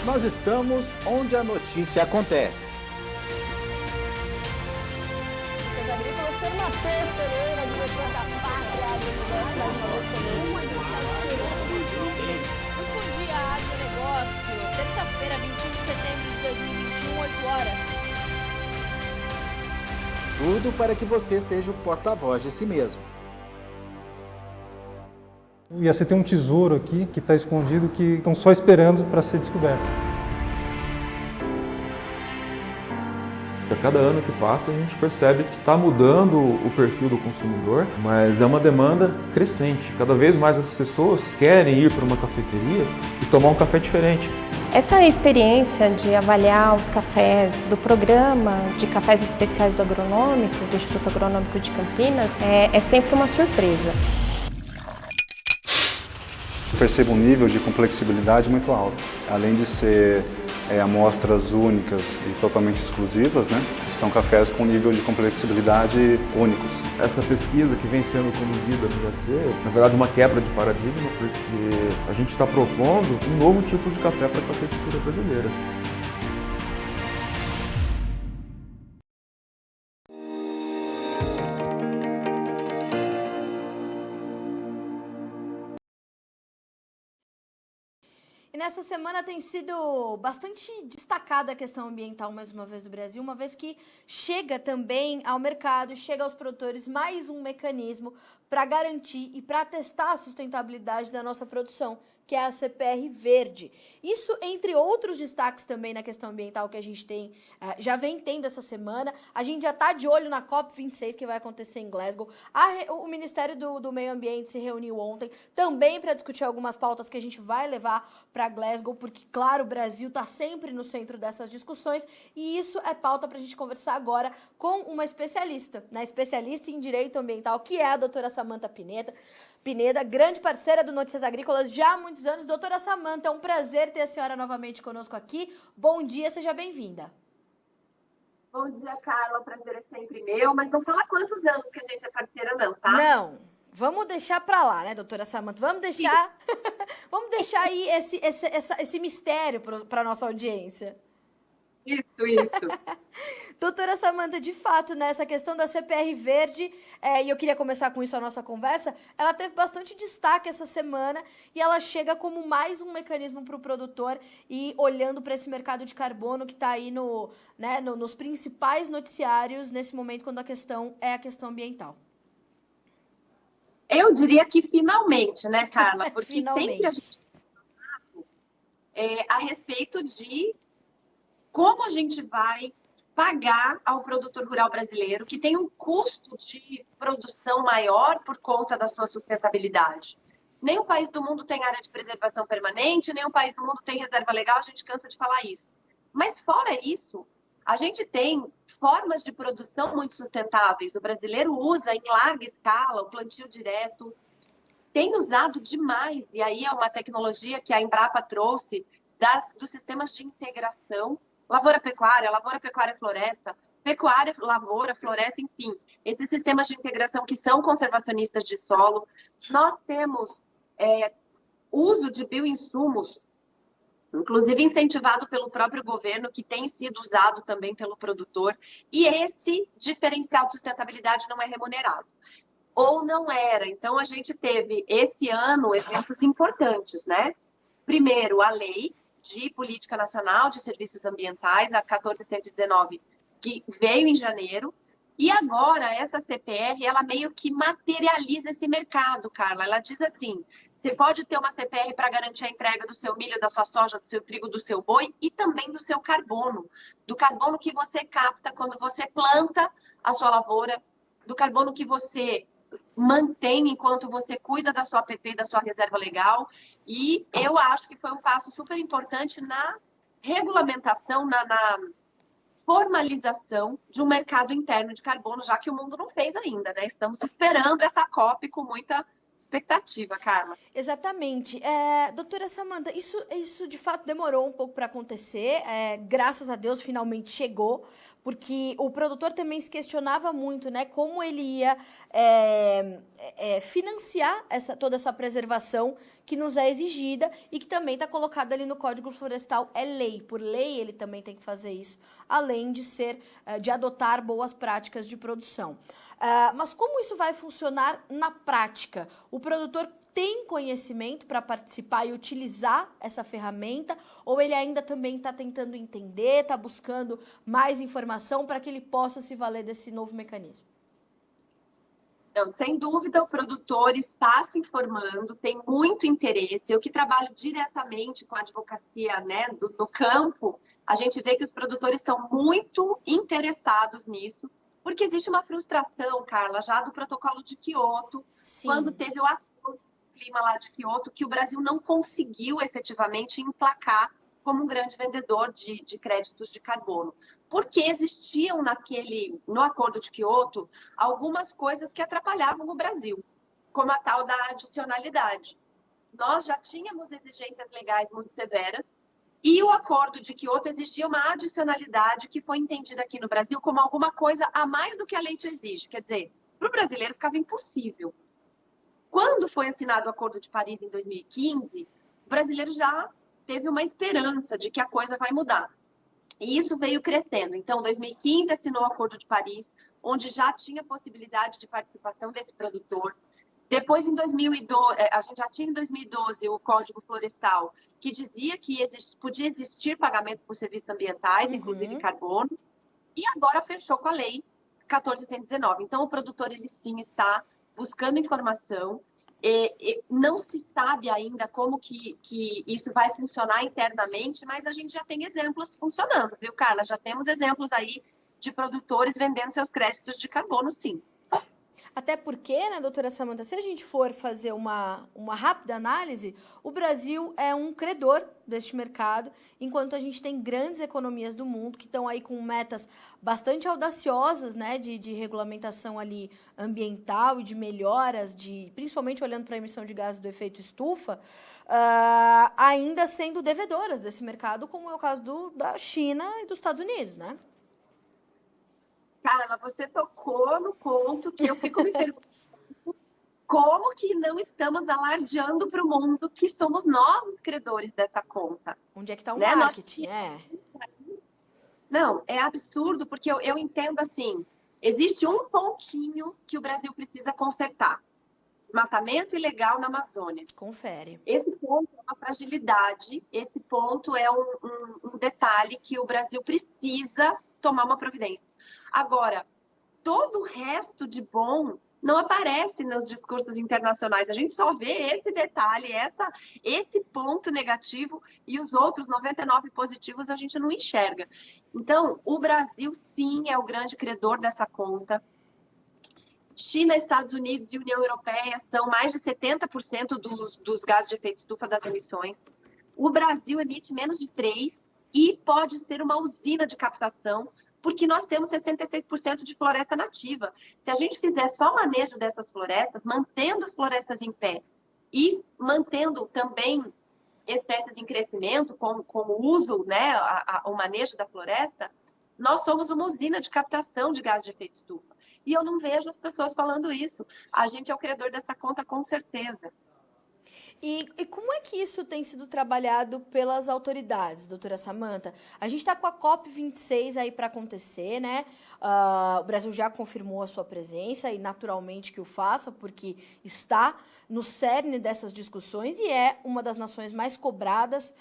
Nós estamos onde a notícia acontece. Bom dia, agronegócio. Terça-feira, 21 de setembro de 2021, 8 horas. Tudo para que você seja o porta-voz de si mesmo. O IAC tem um tesouro aqui que está escondido, que estão só esperando para ser descoberto. A cada ano que passa, a gente percebe que está mudando o perfil do consumidor, mas é uma demanda crescente. Cada vez mais as pessoas querem ir para uma cafeteria e tomar um café diferente. Essa experiência de avaliar os cafés do programa de cafés especiais do Agronômico, do Instituto Agronômico de Campinas, é sempre uma surpresa. Eu percebo um nível de complexibilidade muito alto. Além de ser amostras únicas e totalmente exclusivas, né? São cafés com nível de complexibilidade únicos. Essa pesquisa que vem sendo conduzida no IAC, na verdade uma quebra de paradigma, porque a gente está propondo um novo tipo de café para a cafeicultura brasileira. E nessa semana tem sido bastante destacada a questão ambiental, mais uma vez, do Brasil, uma vez que chega também ao mercado, chega aos produtores mais um mecanismo para garantir e para testar a sustentabilidade da nossa produção, que é a CPR Verde. Isso, entre outros destaques também na questão ambiental que a gente tem, já vem tendo essa semana. A gente já está de olho na COP26, que vai acontecer em Glasgow. O Ministério do Meio Ambiente se reuniu ontem também para discutir algumas pautas que a gente vai levar para Glasgow, porque, claro, o Brasil está sempre no centro dessas discussões e isso é pauta para a gente conversar agora com uma especialista, né? Especialista em direito ambiental, que é a doutora Samantha Pineda, grande parceira do Notícias Agrícolas já há muitos anos. Doutora Samantha, é um prazer ter a senhora novamente conosco aqui. Bom dia, seja bem-vinda. Bom dia, Carla. O prazer é sempre meu, mas não fala quantos anos que a gente é parceira não, tá? Não, vamos deixar pra lá, né, doutora Samantha? Vamos deixar, vamos deixar aí esse mistério para nossa audiência. Isso. Doutora Samantha, de fato, né, essa questão da CPR Verde, e eu queria começar com isso a nossa conversa, ela teve bastante destaque essa semana e ela chega como mais um mecanismo para o produtor e olhando para esse mercado de carbono que está aí nos principais noticiários nesse momento, quando a questão é a questão ambiental. Eu diria que finalmente, né, Carla? Porque finalmente. Sempre a gente a respeito de como a gente vai pagar ao produtor rural brasileiro, que tem um custo de produção maior por conta da sua sustentabilidade. Nenhum país do mundo tem área de preservação permanente, nenhum país do mundo tem reserva legal, a gente cansa de falar isso. Mas fora isso, a gente tem formas de produção muito sustentáveis. O brasileiro usa em larga escala o plantio direto, tem usado demais, e aí é uma tecnologia que a Embrapa trouxe dos sistemas de integração, lavoura-pecuária, lavoura-pecuária-floresta, pecuária, lavoura, floresta, enfim, esses sistemas de integração que são conservacionistas de solo. Nós temos uso de bioinsumos, inclusive incentivado pelo próprio governo, que tem sido usado também pelo produtor, e esse diferencial de sustentabilidade não é remunerado. Ou não era. Então, a gente teve, esse ano, eventos importantes, né? Primeiro, a lei de Política Nacional de Serviços Ambientais, a 14.119, que veio em janeiro, e agora essa CPR, ela meio que materializa esse mercado, Carla. Ela diz assim, você pode ter uma CPR para garantir a entrega do seu milho, da sua soja, do seu trigo, do seu boi e também do seu carbono, do carbono que você capta quando você planta a sua lavoura, do carbono que você mantém enquanto você cuida da sua APP, da sua reserva legal, e eu acho que foi um passo super importante na regulamentação, na formalização de um mercado interno de carbono, já que o mundo não fez ainda, né? Estamos esperando essa COP com muita expectativa, Carla. Exatamente. Doutora Samantha, isso de fato demorou um pouco para acontecer, graças a Deus finalmente chegou, porque o produtor também se questionava muito, né, como ele ia financiar toda essa preservação que nos é exigida e que também está colocada ali no Código Florestal, é lei. Por lei ele também tem que fazer isso, além de adotar boas práticas de produção. Mas como isso vai funcionar na prática? O produtor tem conhecimento para participar e utilizar essa ferramenta, ou ele ainda também está tentando entender, está buscando mais informação para que ele possa se valer desse novo mecanismo? Então, sem dúvida, o produtor está se informando, tem muito interesse. Eu que trabalho diretamente com a advocacia, né, no campo, a gente vê que os produtores estão muito interessados nisso, porque existe uma frustração, Carla, já do protocolo de Quioto, Sim. Quando teve o clima lá de Quioto, que o Brasil não conseguiu efetivamente emplacar como um grande vendedor de créditos de carbono. Porque existiam no acordo de Quioto algumas coisas que atrapalhavam o Brasil, como a tal da adicionalidade. Nós já tínhamos exigências legais muito severas e o acordo de Quioto existia uma adicionalidade que foi entendida aqui no Brasil como alguma coisa a mais do que a lei te exige. Quer dizer, para o brasileiro ficava impossível. Quando foi assinado o Acordo de Paris em 2015, o brasileiro já teve uma esperança de que a coisa vai mudar. E isso veio crescendo. Então, em 2015, assinou o Acordo de Paris, onde já tinha possibilidade de participação desse produtor. Depois, em 2012, a gente já tinha em 2012 o Código Florestal, que dizia que podia existir pagamento por serviços ambientais, inclusive carbono. E agora fechou com a Lei 14.119. Então, o produtor, ele sim está buscando informação. Não se sabe ainda como que isso vai funcionar internamente, mas a gente já tem exemplos funcionando, viu, Carla? Já temos exemplos aí de produtores vendendo seus créditos de carbono, sim. Até porque, né, doutora Samanta, se a gente for fazer uma rápida análise, o Brasil é um credor deste mercado, enquanto a gente tem grandes economias do mundo que estão aí com metas bastante audaciosas, né, de regulamentação ali ambiental e de melhoras, principalmente olhando para a emissão de gases do efeito estufa, ainda sendo devedoras desse mercado, como é o caso da China e dos Estados Unidos, né? Carla, você tocou no ponto que eu fico me perguntando como que não estamos alardeando para o mundo que somos nós os credores dessa conta. Onde é que está o marketing? Não, é absurdo, porque eu entendo assim, existe um pontinho que o Brasil precisa consertar. Desmatamento ilegal na Amazônia. Confere. Esse ponto é uma fragilidade, esse ponto é um detalhe que o Brasil precisa tomar uma providência. Agora, todo o resto de bom não aparece nos discursos internacionais. A gente só vê esse detalhe, esse ponto negativo, e os outros 99 positivos a gente não enxerga. Então, o Brasil, sim, é o grande credor dessa conta. China, Estados Unidos e União Europeia são mais de 70% dos gases de efeito estufa das emissões. O Brasil emite menos de 3% e pode ser uma usina de captação, porque nós temos 66% de floresta nativa. Se a gente fizer só manejo dessas florestas, mantendo as florestas em pé e mantendo também espécies em crescimento, com o uso, né, o manejo da floresta, nós somos uma usina de captação de gás de efeito estufa. E eu não vejo as pessoas falando isso. A gente é o credor dessa conta, com certeza. E como é que isso tem sido trabalhado pelas autoridades, doutora Samanta? A gente está com a COP26 aí para acontecer, né? O Brasil já confirmou a sua presença e naturalmente que o faça, porque está no cerne dessas discussões e é uma das nações mais cobradas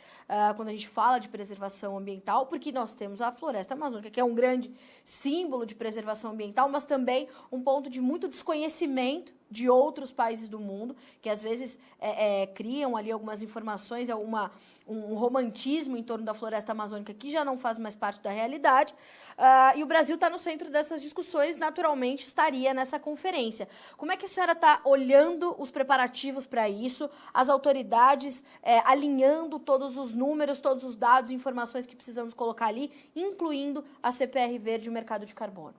quando a gente fala de preservação ambiental, porque nós temos a floresta amazônica, que é um grande símbolo de preservação ambiental, mas também um ponto de muito desconhecimento de outros países do mundo, que às vezes criam ali algumas informações, um romantismo em torno da floresta amazônica que já não faz mais parte da realidade, e o Brasil está no centro dessas discussões, naturalmente estaria nessa conferência. Como é que a senhora está olhando os preparativos para isso, as autoridades alinhando todos os números, todos os dados e informações que precisamos colocar ali, incluindo a CPR Verde e o mercado de carbono?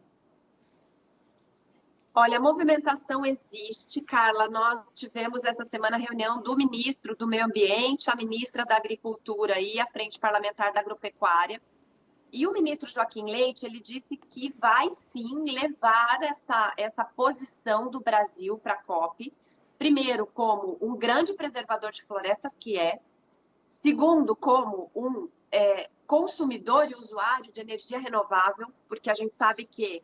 Olha, a movimentação existe, Carla. Nós tivemos essa semana a reunião do ministro do Meio Ambiente, a ministra da Agricultura e a Frente Parlamentar da Agropecuária. E o ministro Joaquim Leite, ele disse que vai sim levar essa posição do Brasil para a COP, primeiro, como um grande preservador de florestas, que é. Segundo, como um consumidor e usuário de energia renovável, porque a gente sabe que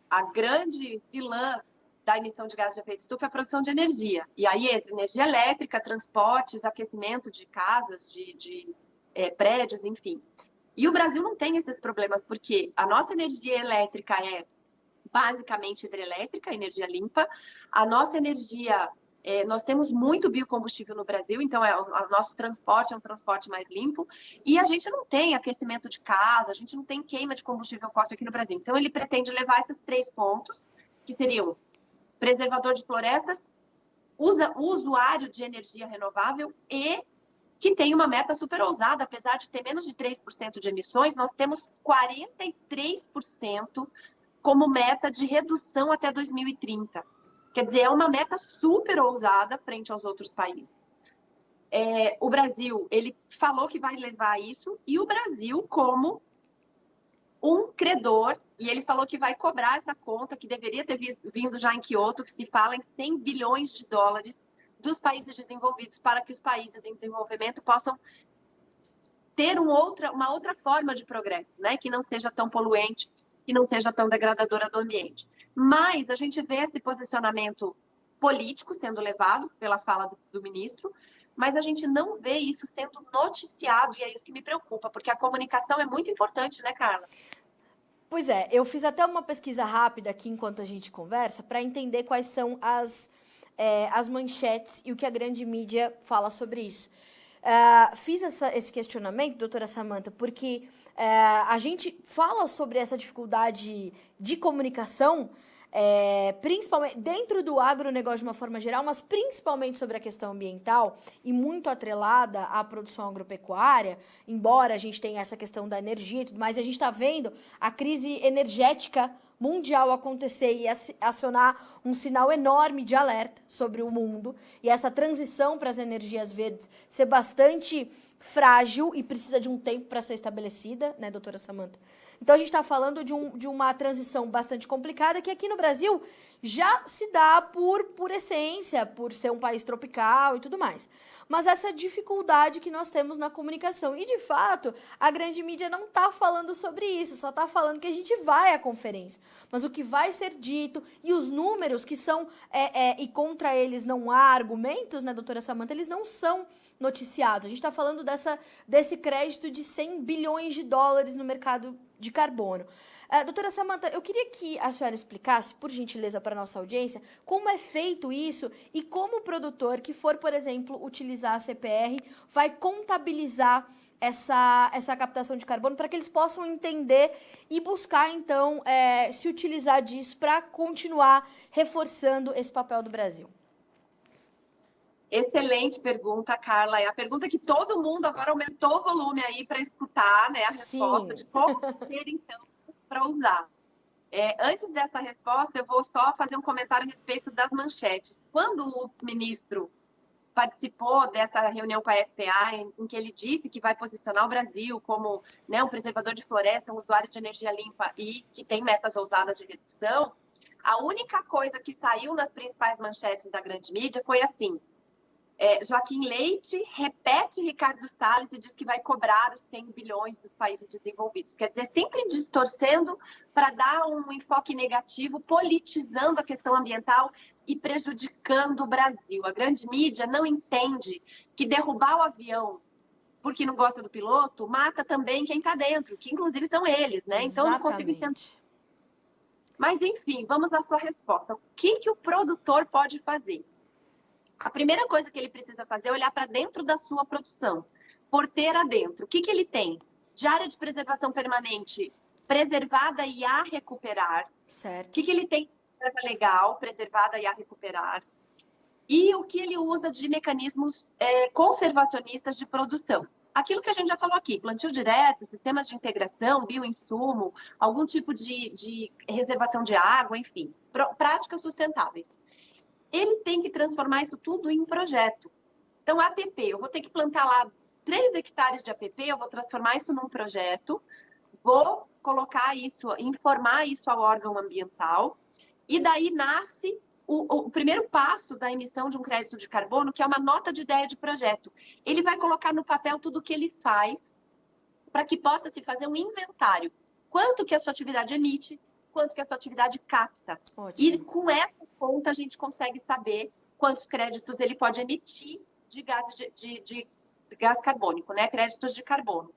a grande vilã da emissão de gás de efeito estufa é a produção de energia. E aí entra energia elétrica, transportes, aquecimento de casas, de prédios, enfim. E o Brasil não tem esses problemas, porque a nossa energia elétrica é basicamente hidrelétrica, energia limpa. A nossa energia, nós temos muito biocombustível no Brasil, então o nosso transporte é um transporte mais limpo. E a gente não tem aquecimento de casa, a gente não tem queima de combustível fóssil aqui no Brasil. Então ele pretende levar esses 3 pontos, que seriam preservador de florestas, usuário de energia renovável e que tem uma meta super ousada, apesar de ter menos de 3% de emissões, nós temos 43% como meta de redução até 2030. Quer dizer, é uma meta super ousada frente aos outros países. O Brasil, ele falou que vai levar isso, e o Brasil, como um credor, e ele falou que vai cobrar essa conta, que deveria ter vindo já em Kyoto, que se fala em 100 bilhões de dólares dos países desenvolvidos, para que os países em desenvolvimento possam ter uma outra forma de progresso, né? Que não seja tão poluente, que não seja tão degradadora do ambiente. Mas a gente vê esse posicionamento político sendo levado pela fala do ministro, mas a gente não vê isso sendo noticiado, e é isso que me preocupa, porque a comunicação é muito importante, né, Carla? Pois é, eu fiz até uma pesquisa rápida aqui enquanto a gente conversa para entender quais são as manchetes e o que a grande mídia fala sobre isso. Fiz esse questionamento, doutora Samantha, porque a gente fala sobre essa dificuldade de comunicação, principalmente dentro do agronegócio de uma forma geral, mas principalmente sobre a questão ambiental e muito atrelada à produção agropecuária, embora a gente tenha essa questão da energia e tudo mais, a gente está vendo a crise energética mundial acontecer e acionar um sinal enorme de alerta sobre o mundo, e essa transição para as energias verdes ser bastante frágil e precisa de um tempo para ser estabelecida, né, doutora Samantha? Então, a gente está falando de uma transição bastante complicada, que aqui no Brasil já se dá por essência, por ser um país tropical e tudo mais. Mas essa dificuldade que nós temos na comunicação. E, de fato, a grande mídia não está falando sobre isso, só está falando que a gente vai à conferência. Mas o que vai ser dito e os números que são, e contra eles não há argumentos, né, doutora Samantha, eles não são noticiados. A gente está falando desse crédito de 100 bilhões de dólares no mercado de carbono. Doutora Samantha, eu queria que a senhora explicasse, por gentileza, para a nossa audiência, como é feito isso e como o produtor que for, por exemplo, utilizar a CPR vai contabilizar essa captação de carbono para que eles possam entender e buscar, então, se utilizar disso para continuar reforçando esse papel do Brasil. Excelente pergunta, Carla. É a pergunta que todo mundo agora aumentou o volume aí para escutar, né? A resposta de como ser, então, para usar. Antes dessa resposta, eu vou só fazer um comentário a respeito das manchetes. Quando o ministro participou dessa reunião com a FPA, em que ele disse que vai posicionar o Brasil como, né, um preservador de floresta, um usuário de energia limpa e que tem metas ousadas de redução, a única coisa que saiu nas principais manchetes da grande mídia foi assim: Joaquim Leite repete Ricardo Salles e diz que vai cobrar os 100 bilhões dos países desenvolvidos. Quer dizer, sempre distorcendo para dar um enfoque negativo, politizando a questão ambiental e prejudicando o Brasil. A grande mídia não entende que derrubar o avião porque não gosta do piloto mata também quem está dentro, que inclusive são eles, né? Então, eu não consigo entender. Mas, enfim, vamos à sua resposta. O que o produtor pode fazer? A primeira coisa que ele precisa fazer é olhar para dentro da sua produção, porteira dentro. O que ele tem? De área de preservação permanente preservada e a recuperar. Certo. O que ele tem de reserva legal, preservada e a recuperar. E o que ele usa de mecanismos conservacionistas de produção. Aquilo que a gente já falou aqui, plantio direto, sistemas de integração, bioinsumo, algum tipo de reservação de água, enfim, práticas sustentáveis. Ele tem que transformar isso tudo em projeto. Então, APP, eu vou ter que plantar lá 3 hectares de APP, eu vou transformar isso num projeto, vou colocar isso, informar isso ao órgão ambiental, e daí nasce o primeiro passo da emissão de um crédito de carbono, que é uma nota de ideia de projeto. Ele vai colocar no papel tudo o que ele faz para que possa se fazer um inventário. Quanto que a sua atividade emite, quanto que a sua atividade capta. Ótimo. E com essa conta a gente consegue saber quantos créditos ele pode emitir de gás carbônico, né? Créditos de carbono.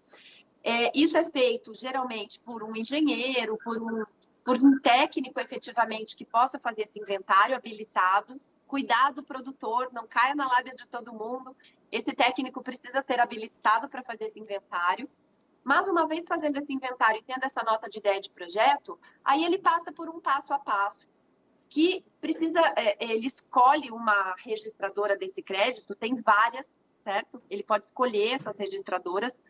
Isso é feito geralmente por um engenheiro, por um técnico efetivamente que possa fazer esse inventário habilitado. Cuidado, produtor, não caia na lábia de todo mundo. Esse técnico precisa ser habilitado para fazer esse inventário. Mas uma vez fazendo esse inventário e tendo essa nota de ideia de projeto, aí ele passa por um passo a passo, que precisa, ele escolhe uma registradora desse crédito, tem várias, certo? Ele pode escolher essas registradoras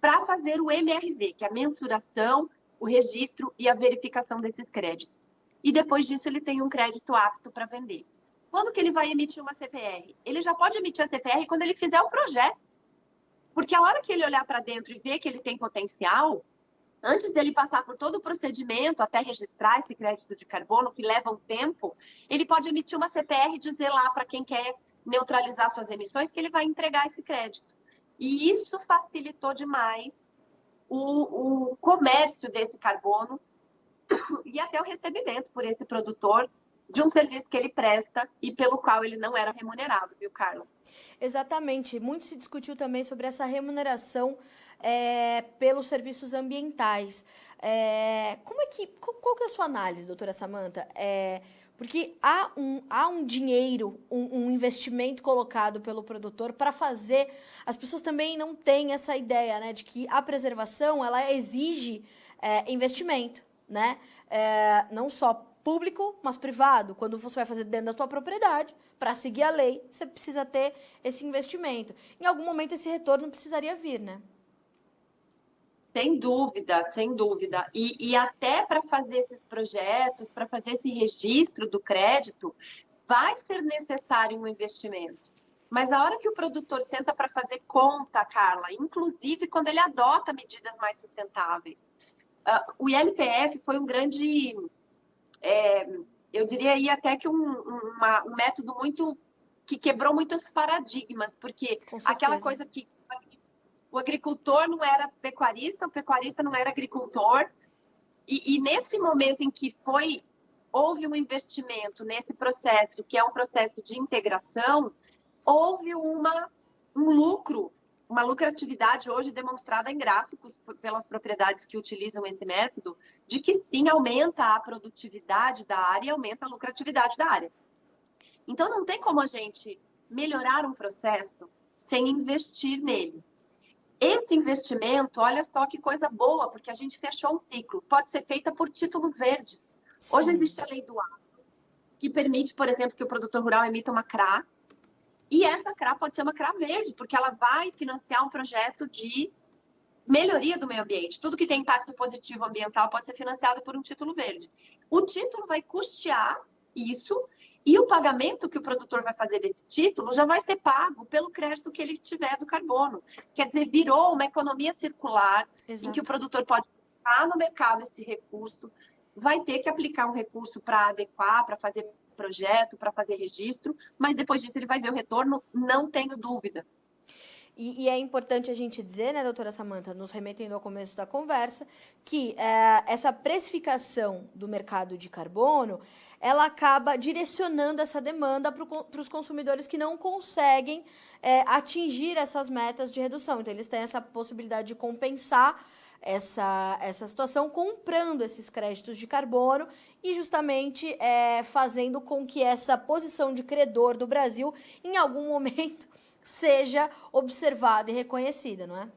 para fazer o MRV, que é a mensuração, o registro e a verificação desses créditos. E depois disso ele tem um crédito apto para vender. Quando que ele vai emitir uma CPR? Ele já pode emitir a CPR quando ele fizer o projeto. Porque a hora que ele olhar para dentro e ver que ele tem potencial, antes dele passar por todo o procedimento até registrar esse crédito de carbono, que leva um tempo, ele pode emitir uma CPR e dizer lá para quem quer neutralizar suas emissões que ele vai entregar esse crédito. E isso facilitou demais o comércio desse carbono e até o recebimento por esse produtor de um serviço que ele presta e pelo qual ele não era remunerado, viu, Carla? Exatamente. Muito se discutiu também sobre essa remuneração pelos serviços ambientais. Qual que é a sua análise, doutora Samantha? Porque há um dinheiro, um investimento colocado pelo produtor para fazer. As pessoas também não têm essa ideia, né, de que a preservação ela exige investimento, né? Não só público, mas privado. Quando você vai fazer dentro da sua propriedade, para seguir a lei, você precisa ter esse investimento. Em algum momento esse retorno precisaria vir, né? Sem dúvida, sem dúvida. E até para fazer esses projetos, para fazer esse registro do crédito, vai ser necessário um investimento. Mas a hora que o produtor senta para fazer conta, Carla, inclusive quando ele adota medidas mais sustentáveis, o ILPF foi um grande, eu diria aí até que um método que quebrou muitos paradigmas, porque aquela coisa que o agricultor não era pecuarista, o pecuarista não era agricultor. E nesse momento em que houve um investimento nesse processo, que é um processo de integração, houve um lucro, uma lucratividade hoje demonstrada em gráficos pelas propriedades que utilizam esse método, de que sim, aumenta a produtividade da área e aumenta a lucratividade da área. Então, não tem como a gente melhorar um processo sem investir nele. Esse investimento, olha só que coisa boa, porque a gente fechou um ciclo. Pode ser feita por títulos verdes. Sim. Hoje existe a lei do agro, que permite, por exemplo, que o produtor rural emita uma CRA. E essa CRA pode ser uma CRA verde, porque ela vai financiar um projeto de melhoria do meio ambiente. Tudo que tem impacto positivo ambiental pode ser financiado por um título verde. O título vai custear isso e o pagamento que o produtor vai fazer desse título já vai ser pago pelo crédito que ele tiver do carbono. Quer dizer, virou uma economia circular. Exato. Em que o produtor pode colocar no mercado esse recurso, vai ter que aplicar um recurso para adequar, para fazer projeto, para fazer registro, mas depois disso ele vai ver o retorno, não tenho dúvidas. E é importante a gente dizer, né, doutora Samantha, nos remetendo ao começo da conversa, que essa precificação do mercado de carbono, ela acaba direcionando essa demanda para os consumidores que não conseguem atingir essas metas de redução. Então, eles têm essa possibilidade de compensar essa situação comprando esses créditos de carbono e justamente fazendo com que essa posição de credor do Brasil, em algum momento, seja observada e reconhecida, não é?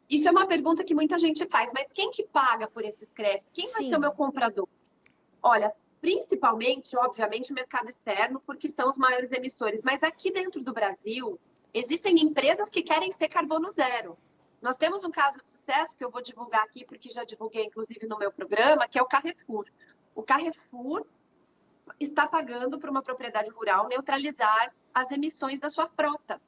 Isso é uma pergunta que muita gente faz, mas quem que paga por esses créditos? Quem vai ser o meu comprador? Olha, principalmente, obviamente, o mercado externo, porque são os maiores emissores, mas aqui dentro do Brasil, existem empresas que querem ser carbono zero. Nós temos um caso de sucesso que eu vou divulgar aqui, porque já divulguei, inclusive, no meu programa, que é o Carrefour. O Carrefour está pagando para uma propriedade rural neutralizar as emissões da sua frota,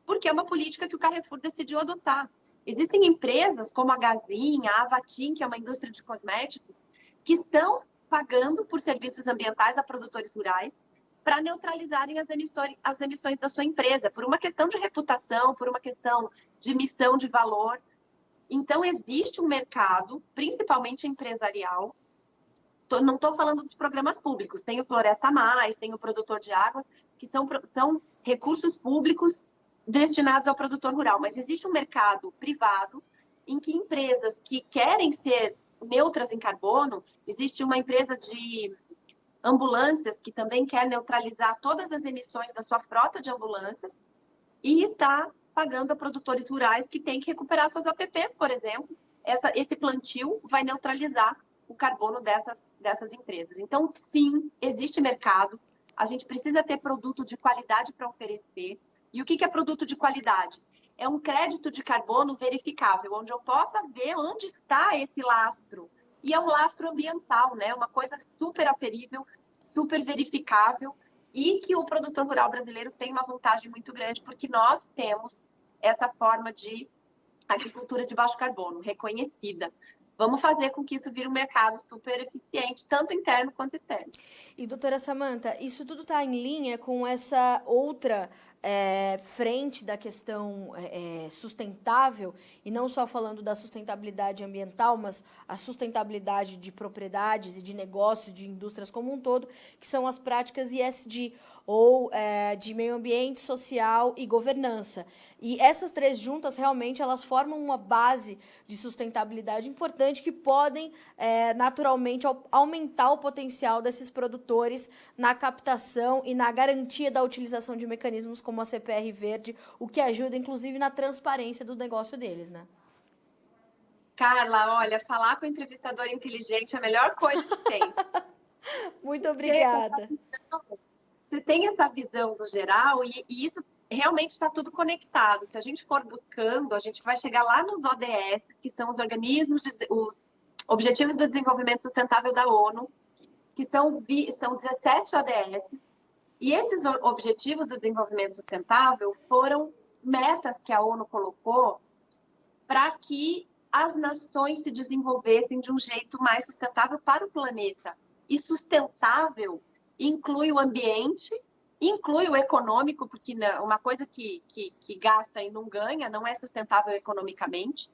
porque é uma política que o Carrefour decidiu adotar. Existem empresas como a Gazin, a Avatim, que é uma indústria de cosméticos, que estão pagando por serviços ambientais a produtores rurais para neutralizarem as emissões da sua empresa, por uma questão de reputação, por uma questão de missão de valor. Então, existe um mercado, principalmente empresarial. Não estou falando dos programas públicos, tem o Floresta Mais, tem o Produtor de Águas, que são recursos públicos destinados ao produtor rural, mas existe um mercado privado em que empresas que querem ser neutras em carbono, existe uma empresa de ambulâncias que também quer neutralizar todas as emissões da sua frota de ambulâncias e está pagando a produtores rurais que têm que recuperar suas APPs, por exemplo. Esse plantio vai neutralizar o carbono dessas empresas. Então, sim, existe mercado, a gente precisa ter produto de qualidade para oferecer. E o que é produto de qualidade? É um crédito de carbono verificável, onde eu possa ver onde está esse lastro. E é um lastro ambiental, né? Uma coisa super aferível, super verificável, e que o produtor rural brasileiro tem uma vantagem muito grande, porque nós temos essa forma de agricultura de baixo carbono, reconhecida. Vamos fazer com que isso vire um mercado super eficiente, tanto interno quanto externo. E, doutora Samantha, isso tudo está em linha com essa outra frente da questão sustentável, e não só falando da sustentabilidade ambiental, mas a sustentabilidade de propriedades e de negócios, de indústrias como um todo, que são as práticas ESG, ou de meio ambiente, social e governança. E essas três juntas, realmente, elas formam uma base de sustentabilidade importante que podem, naturalmente, aumentar o potencial desses produtores na captação e na garantia da utilização de mecanismos como a CPR Verde, o que ajuda, inclusive, na transparência do negócio deles, né? Carla, olha, falar com o entrevistador inteligente é a melhor coisa que tem. Muito obrigada. Você tem essa visão do geral e isso realmente está tudo conectado. Se a gente for buscando, a gente vai chegar lá nos ODS, que são os Objetivos do Desenvolvimento Sustentável da ONU, que são 17 ODS. E esses Objetivos do Desenvolvimento Sustentável foram metas que a ONU colocou para que as nações se desenvolvessem de um jeito mais sustentável para o planeta. E sustentável inclui o ambiente, inclui o econômico, porque uma coisa que gasta e não ganha não é sustentável economicamente,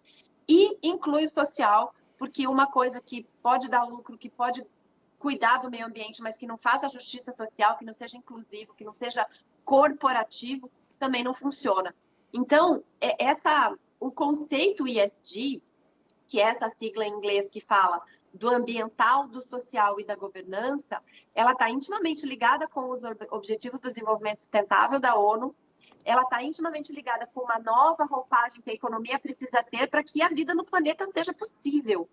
e inclui o social, porque uma coisa que pode dar lucro, que pode cuidar do meio ambiente, mas que não faz a justiça social, que não seja inclusivo, que não seja corporativo, também não funciona. Então, o conceito ESG, que é essa sigla em inglês que fala do ambiental, do social e da governança, ela está intimamente ligada com os Objetivos do Desenvolvimento Sustentável da ONU, ela está intimamente ligada com uma nova roupagem que a economia precisa ter para que a vida no planeta seja possível.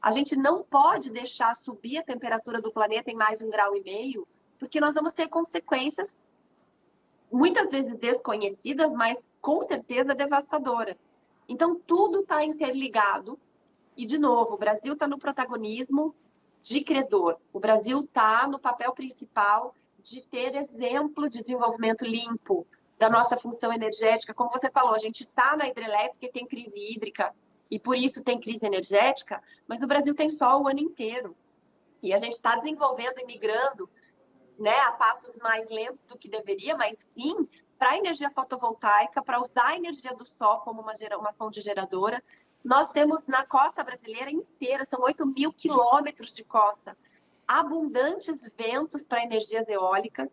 A gente não pode deixar subir a temperatura do planeta em mais 1,5 graus, porque nós vamos ter consequências, muitas vezes desconhecidas, mas com certeza devastadoras. Então, tudo está interligado. E, de novo, o Brasil está no protagonismo de credor. O Brasil está no papel principal de ter exemplo de desenvolvimento limpo da nossa função energética. Como você falou, a gente está na hidrelétrica e tem crise hídrica, e por isso tem crise energética, mas o Brasil tem sol o ano inteiro. E a gente está desenvolvendo e migrando, né, a passos mais lentos do que deveria, mas sim para a energia fotovoltaica, para usar a energia do sol como uma fonte geradora. Nós temos na costa brasileira inteira, são 8.000 quilômetros de costa, abundantes ventos para energias eólicas.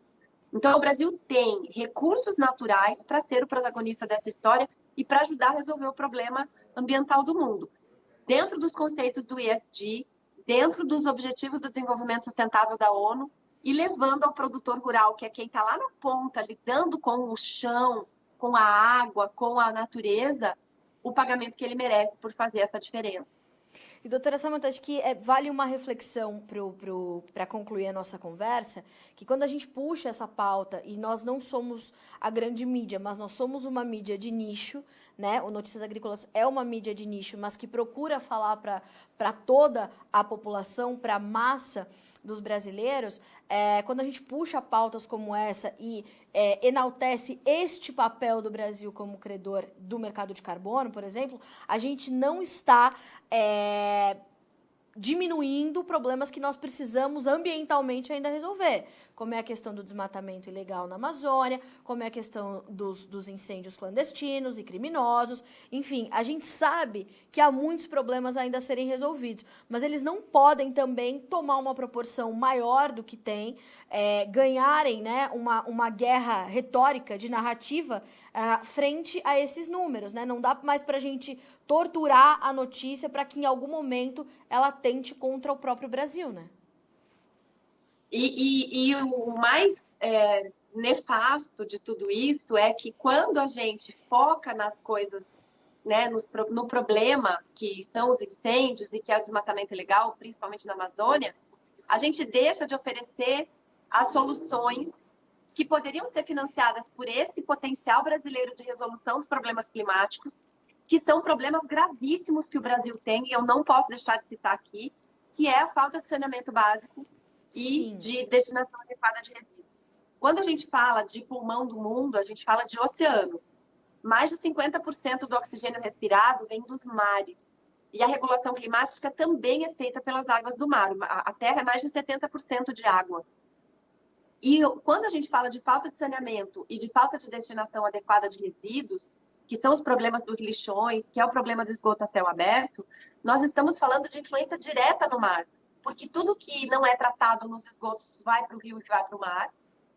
Então, o Brasil tem recursos naturais para ser o protagonista dessa história e para ajudar a resolver o problema ambiental do mundo. Dentro dos conceitos do ESG, dentro dos Objetivos do Desenvolvimento Sustentável da ONU e levando ao produtor rural, que é quem está lá na ponta, lidando com o chão, com a água, com a natureza, o pagamento que ele merece por fazer essa diferença. E, doutora Samantha, acho que vale uma reflexão para concluir a nossa conversa, que quando a gente puxa essa pauta, e nós não somos a grande mídia, mas nós somos uma mídia de nicho, né? O Notícias Agrícolas é uma mídia de nicho, mas que procura falar para toda a população, para a massa dos brasileiros, quando a gente puxa pautas como essa e enaltece este papel do Brasil como credor do mercado de carbono, por exemplo, a gente não está diminuindo problemas que nós precisamos ambientalmente ainda resolver. como é a questão do desmatamento ilegal na Amazônia, como é a questão dos incêndios clandestinos e criminosos. Enfim, a gente sabe que há muitos problemas ainda a serem resolvidos, mas eles não podem também tomar uma proporção maior do que tem, ganharem, né, uma guerra retórica, de narrativa, frente a esses números, né? Não dá mais para a gente torturar a notícia para que em algum momento ela tente contra o próprio Brasil, né? E o mais nefasto de tudo isso é que quando a gente foca nas coisas, né, no problema que são os incêndios e que é o desmatamento ilegal, principalmente na Amazônia, a gente deixa de oferecer as soluções que poderiam ser financiadas por esse potencial brasileiro de resolução dos problemas climáticos, que são problemas gravíssimos que o Brasil tem, e eu não posso deixar de citar aqui, que é a falta de saneamento básico e de destinação adequada de resíduos. Quando a gente fala de pulmão do mundo, a gente fala de oceanos. Mais de 50% do oxigênio respirado vem dos mares. E a regulação climática também é feita pelas águas do mar. A Terra é mais de 70% de água. E quando a gente fala de falta de saneamento e de falta de destinação adequada de resíduos, que são os problemas dos lixões, que é o problema do esgoto a céu aberto, nós estamos falando de influência direta no mar, porque tudo que não é tratado nos esgotos vai para o rio e vai para o mar,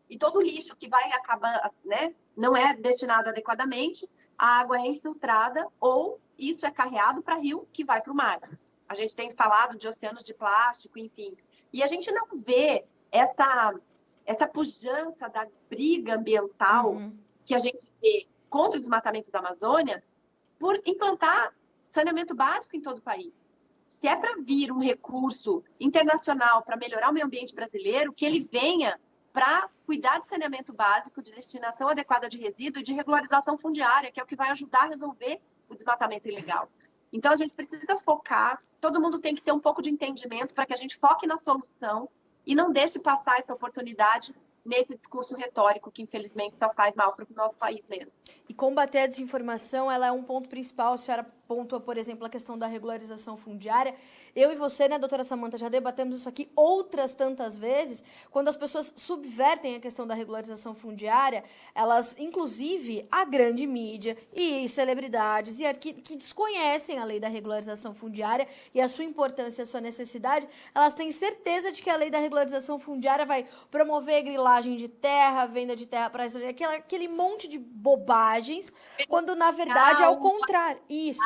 e todo lixo que vai acabar, né, não é destinado adequadamente, a água é infiltrada ou isso é carreado para rio que vai para o mar. A gente tem falado de oceanos de plástico, enfim, e a gente não vê essa pujança da briga ambiental que a gente vê contra o desmatamento da Amazônia por implantar saneamento básico em todo o país. Se é para vir um recurso internacional para melhorar o meio ambiente brasileiro, que ele venha para cuidar de saneamento básico, de destinação adequada de resíduo e de regularização fundiária, que é o que vai ajudar a resolver o desmatamento ilegal. Então, a gente precisa focar, todo mundo tem que ter um pouco de entendimento para que a gente foque na solução e não deixe passar essa oportunidade nesse discurso retórico que, infelizmente, só faz mal para o nosso país mesmo. E combater a desinformação, ela é um ponto principal. A senhora pontua, por exemplo, a questão da regularização fundiária. Eu e você, né, doutora Samantha, já debatemos isso aqui outras tantas vezes. Quando as pessoas subvertem a questão da regularização fundiária, elas, inclusive, a grande mídia e celebridades que desconhecem a lei da regularização fundiária e a sua importância e a sua necessidade, elas têm certeza de que a lei da regularização fundiária vai promover grilagem de terra, venda de terra para aquele monte de bobagens, quando na verdade é o contrário. Isso.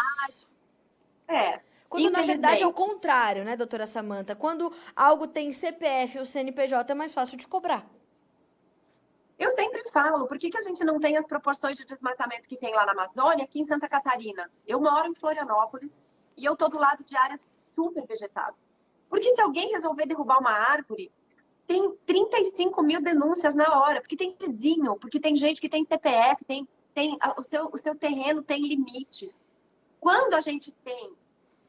Quando na verdade é o contrário, né, doutora Samantha? Quando algo tem CPF ou CNPJ é mais fácil de cobrar. Eu sempre falo, por que a gente não tem as proporções de desmatamento que tem lá na Amazônia, aqui em Santa Catarina? Eu moro em Florianópolis e eu tô do lado de áreas super vegetadas. Porque se alguém resolver derrubar uma árvore, tem 35 mil denúncias na hora, porque tem vizinho, porque tem gente que tem CPF, o seu terreno tem limites. Quando a gente tem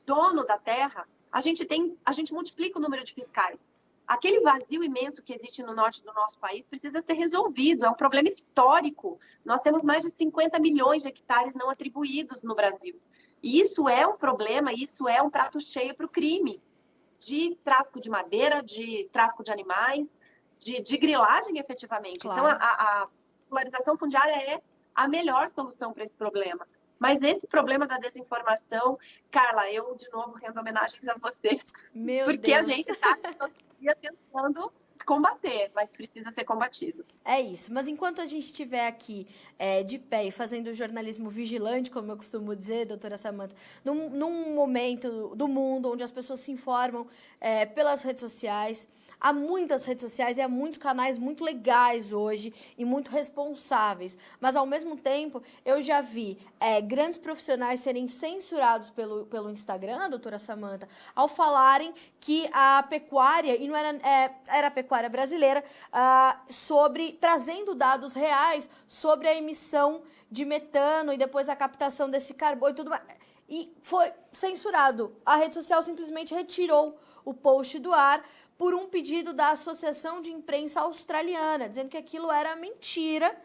dono da terra, a gente multiplica o número de fiscais. Aquele vazio imenso que existe no norte do nosso país precisa ser resolvido, é um problema histórico. Nós temos mais de 50 milhões de hectares não atribuídos no Brasil. E isso é um problema, isso é um prato cheio para o crime de tráfico de madeira, de tráfico de animais, de grilagem efetivamente. Claro. Então, a regularização fundiária é a melhor solução para esse problema. Mas esse problema da desinformação, Carla, eu de novo rendo homenagens a você. Meu porque Deus. A gente está todo dia tentando combater, mas precisa ser combatido. É isso, mas enquanto a gente estiver aqui de pé e fazendo jornalismo vigilante, como eu costumo dizer, doutora Samantha, num momento do mundo onde as pessoas se informam pelas redes sociais, há muitas redes sociais e há muitos canais muito legais hoje e muito responsáveis, mas ao mesmo tempo eu já vi grandes profissionais serem censurados pelo Instagram, doutora Samantha, ao falarem que a pecuária, e não era a pecuária brasileira, trazendo dados reais sobre a emissão de metano e depois a captação desse carbono e tudo mais. E foi censurado. A rede social simplesmente retirou o post do ar por um pedido da Associação de Imprensa Australiana, dizendo que aquilo era mentira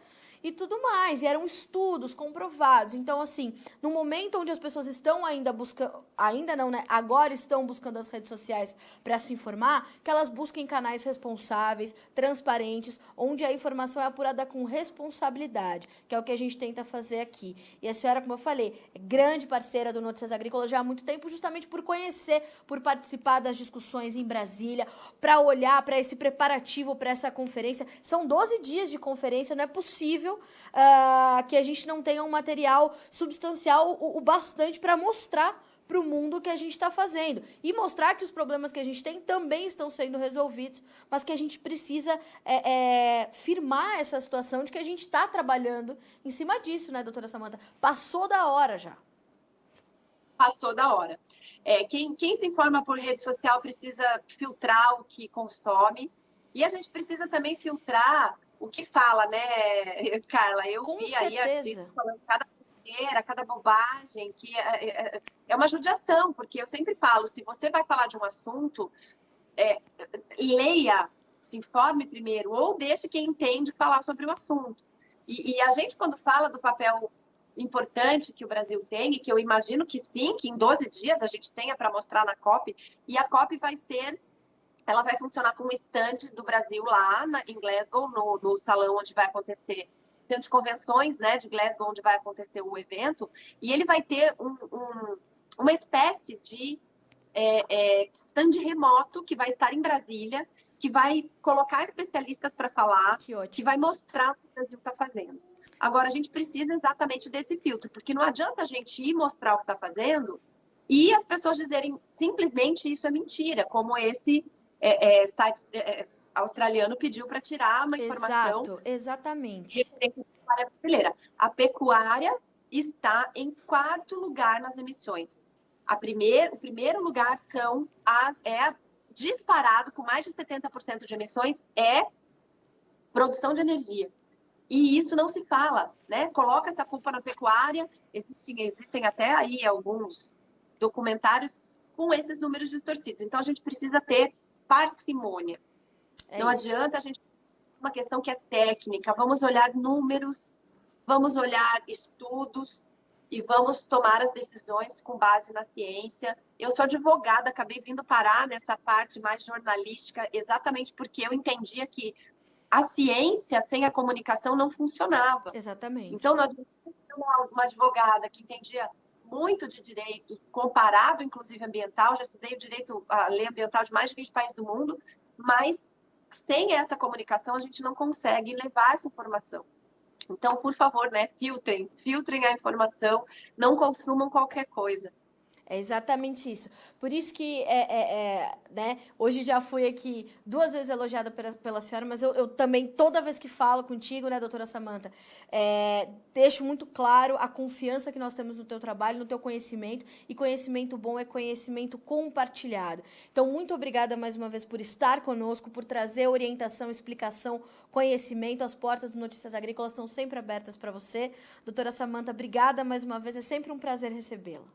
e tudo mais. E eram estudos comprovados. Então, assim, no momento onde as pessoas estão ainda buscando, ainda não, né? Agora estão buscando as redes sociais para se informar, que elas busquem canais responsáveis, transparentes, onde a informação é apurada com responsabilidade, que é o que a gente tenta fazer aqui. E a senhora, como eu falei, é grande parceira do Notícias Agrícolas já há muito tempo, justamente por conhecer, por participar das discussões em Brasília, para olhar para esse preparativo para essa conferência. São 12 dias de conferência, não é possível que a gente não tenha um material substancial o bastante para mostrar para o mundo o que a gente está fazendo. E mostrar que os problemas que a gente tem também estão sendo resolvidos, mas que a gente precisa firmar essa situação de que a gente está trabalhando em cima disso, né, doutora Samanta? Passou da hora já. Passou da hora. Quem se informa por rede social precisa filtrar o que consome e a gente precisa também filtrar o que fala, né, Carla? Eu Com vi certeza. aí artigos falando cada besteira, cada bobagem, que é uma judiação, porque eu sempre falo, se você vai falar de um assunto, leia, se informe primeiro, ou deixe quem entende falar sobre o assunto. E a gente, quando fala do papel importante que o Brasil tem, e que eu imagino que sim, que em 12 dias a gente tenha para mostrar na COP, e a COP ela vai funcionar como stand do Brasil lá em Glasgow, no salão onde vai acontecer, centro de convenções, né, de Glasgow, onde vai acontecer o evento, e ele vai ter uma espécie de stand remoto que vai estar em Brasília, que vai colocar especialistas para falar, que vai mostrar o que o Brasil está fazendo. Agora, a gente precisa exatamente desse filtro, porque não adianta a gente ir mostrar o que está fazendo e as pessoas dizerem simplesmente isso é mentira, como esse site australiano pediu para tirar uma informação. Exato, exatamente. De referência à pecuária brasileira. A pecuária está em 4º lugar nas emissões. O primeiro lugar disparado, com mais de 70% de emissões, é produção de energia. E isso não se fala, né? Coloca essa culpa na pecuária. Existem até aí alguns documentários com esses números distorcidos. Então, a gente precisa ter parcimônia. Não adianta a gente... Uma questão que é técnica. Vamos olhar números, vamos olhar estudos e vamos tomar as decisões com base na ciência. Eu sou advogada, acabei vindo parar nessa parte mais jornalística exatamente porque eu entendia que a ciência sem a comunicação não funcionava. Exatamente. Então, nós uma advogada que entendia muito de direito, comparado, inclusive, ambiental, já estudei o direito, a lei ambiental de mais de 20 países do mundo, mas sem essa comunicação a gente não consegue levar essa informação. Então, por favor, né, filtrem a informação, não consumam qualquer coisa. É exatamente isso. Por isso que, né, hoje já fui aqui 2 vezes elogiada pela senhora, mas eu também, toda vez que falo contigo, né, doutora Samanta, deixo muito claro a confiança que nós temos no teu trabalho, no teu conhecimento, e conhecimento bom é conhecimento compartilhado. Então, muito obrigada mais uma vez por estar conosco, por trazer orientação, explicação, conhecimento. As portas do Notícias Agrícolas estão sempre abertas para você. Doutora Samanta, obrigada mais uma vez, é sempre um prazer recebê-la.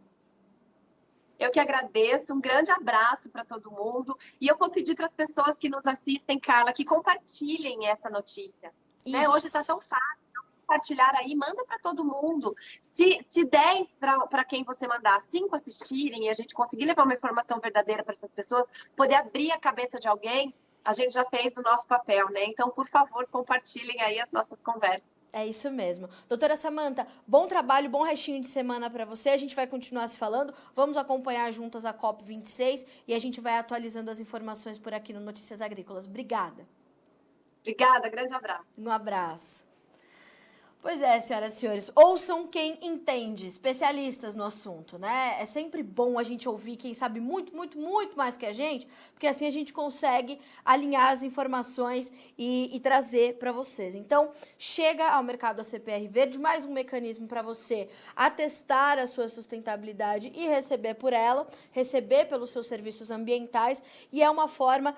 Eu que agradeço, um grande abraço para todo mundo. E eu vou pedir para as pessoas que nos assistem, Carla, que compartilhem essa notícia. Né? Hoje está tão fácil compartilhar aí, manda para todo mundo. Se 10 para quem você mandar, 5 assistirem e a gente conseguir levar uma informação verdadeira para essas pessoas, poder abrir a cabeça de alguém, a gente já fez o nosso papel, né? Então, por favor, compartilhem aí as nossas conversas. É isso mesmo. Doutora Samanta, bom trabalho, bom restinho de semana para você. A gente vai continuar se falando, vamos acompanhar juntas a COP26 e a gente vai atualizando as informações por aqui no Notícias Agrícolas. Obrigada. Obrigada, grande abraço. Um abraço. Pois é, senhoras e senhores, ouçam quem entende, especialistas no assunto, né? É sempre bom a gente ouvir quem sabe muito, muito, muito mais que a gente, porque assim a gente consegue alinhar as informações e trazer para vocês. Então, chega ao mercado ACPR Verde, mais um mecanismo para você atestar a sua sustentabilidade e receber por ela, receber pelos seus serviços ambientais, e é uma forma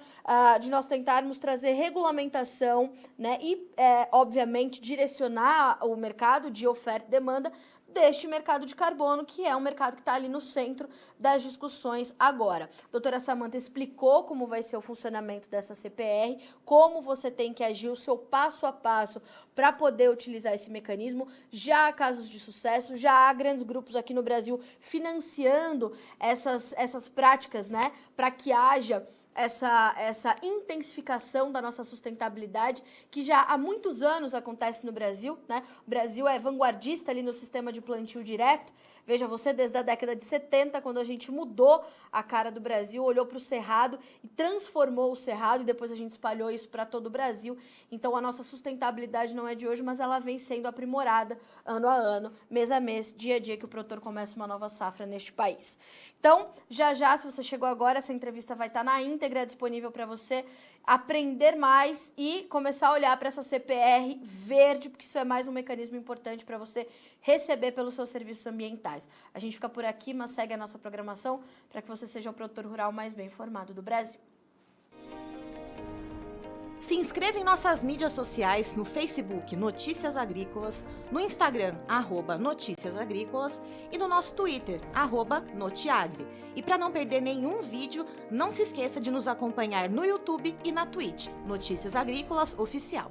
de nós tentarmos trazer regulamentação, né? E, obviamente, direcionar o mercado de oferta e demanda deste mercado de carbono, que é um mercado que está ali no centro das discussões agora. A doutora Samantha explicou como vai ser o funcionamento dessa CPR, como você tem que agir, o seu passo a passo para poder utilizar esse mecanismo. Já há casos de sucesso, já há grandes grupos aqui no Brasil financiando essas práticas, né, para que haja essa intensificação da nossa sustentabilidade, que já há muitos anos acontece no Brasil, né? O Brasil é vanguardista ali no sistema de plantio direto. Veja você, desde a década de 70, quando a gente mudou a cara do Brasil, olhou para o Cerrado e transformou o Cerrado, e depois a gente espalhou isso para todo o Brasil. Então, a nossa sustentabilidade não é de hoje, mas ela vem sendo aprimorada ano a ano, mês a mês, dia a dia, que o produtor começa uma nova safra neste país. Então, já, se você chegou agora, essa entrevista vai estar na íntegra disponível para você aprender mais e começar a olhar para essa CPR verde, porque isso é mais um mecanismo importante para você receber pelos seus serviços ambientais. A gente fica por aqui, mas segue a nossa programação para que você seja o produtor rural mais bem informado do Brasil. Se inscreva em nossas mídias sociais, no Facebook Notícias Agrícolas, no Instagram @Notícias Agrícolas e no nosso Twitter @Notiagre. E para não perder nenhum vídeo, não se esqueça de nos acompanhar no YouTube e na Twitch, Notícias Agrícolas Oficial.